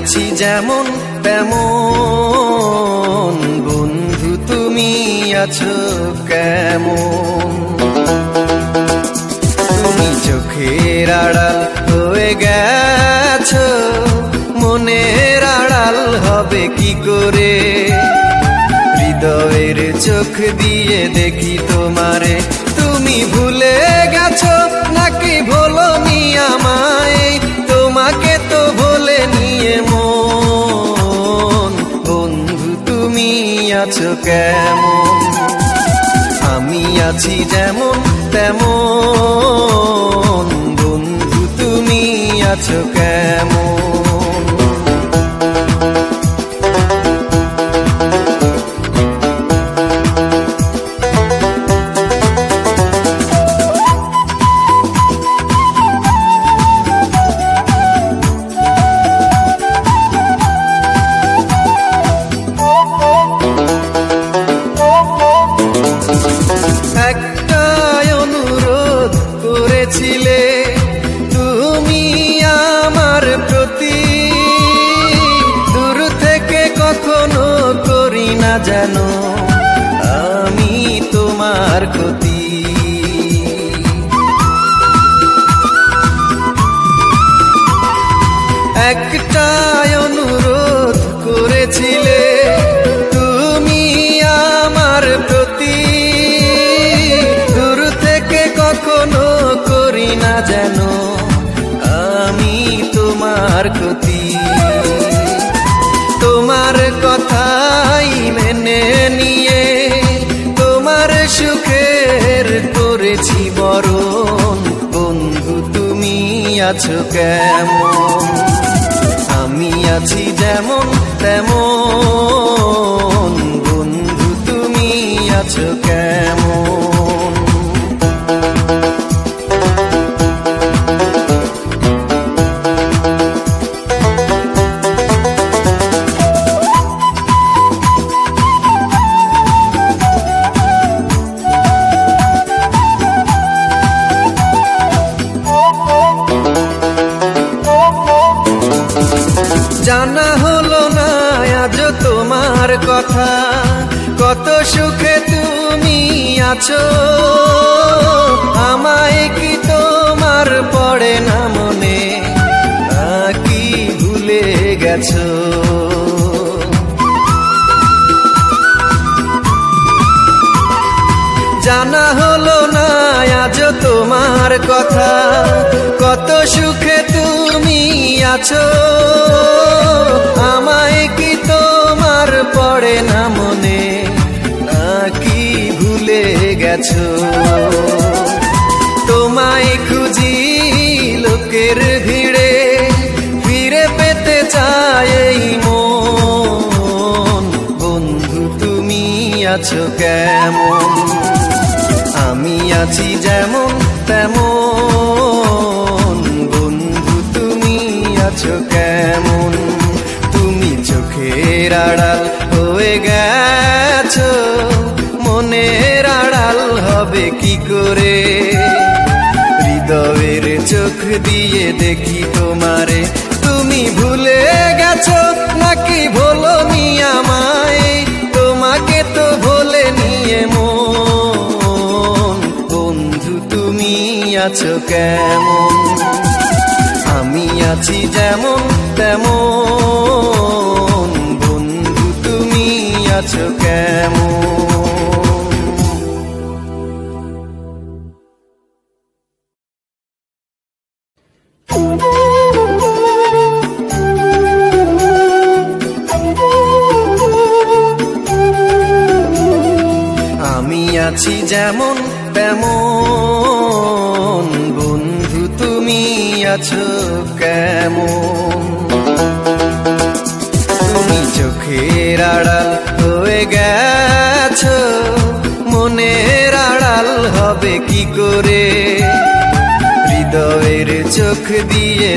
আছি যেমন তেমন, বন্ধু তুমি আছো কেমন? তুমি চোখের আড়াল হয়ে গেছো, মনের আড়াল হবে কি করে? হৃদয়ের চোখ দিয়ে দেখি তোমারে, তুমি ভুলে গেছো নাকি ভোলনি আমায়? তোমাকে তো ভোলে নিয়ে মন, বন্ধু তুমি আছো কেমন? আমি আছি যেমন তেমন, বন্ধু তুমি আছো কেমন? একটাই অনুরোধ করেছিলে তুমি আমার প্রতি, দূর থেকে কখনো করি না যেন আমি তোমার ক্ষতি। একটাই অনুরোধ করেছিলে তুমি আমার প্রতি, কখনো করি না যেন আমি তোমার ক্ষতি। তোমার কথাই মেনে নিয়ে তোমার সুখের করেছি বরণ, বন্ধু তুমি আছো কেমন? আমি আছি যেমন তেমন, বন্ধু তুমি আছো কেমন? জানা হলো না আজ তোমার কথা, কত সুখে তুমি আছো, আমায় কি তোমার পড়ে না মনে, নাকি ভুলে গেছো? জানা হলো না আজ তোমার কথা, কত সুখে তুমি আছো, আমায় কি তোমার পড়ে না মনে, নাকি ভুলে গেছো? তোমায় খুঁজি লোকের ভিড়ে, ফিরে পেতে চাই এই মন, বন্ধু তুমি আছো কেমন? আমি আছি যেমন তেমন, বন্ধু তুমি আছো কেমন? তুমি চোখের আড়াল হয়ে গেছো, মনের আড়াল হবে কি করে? হৃদয়ের চোখ দিয়ে দেখি তোমারে, তুমি ভুলে গেছো নাকি ভোলনি আমায়? তোমাকে তো ভোলে নিয়ে মন, বন্ধু তুমি আছো কেমন? আমি আছি যেমন তেমন, বন্ধু তুমি আছো কেমন? আমি আছি যেমন তেমন, বন্ধু তুমি আছো কেমন? তুমি চোখের আড়াল হয়ে গেছো, মনের আড়াল হবে কি করে? হৃদয়ের চোখ দিয়ে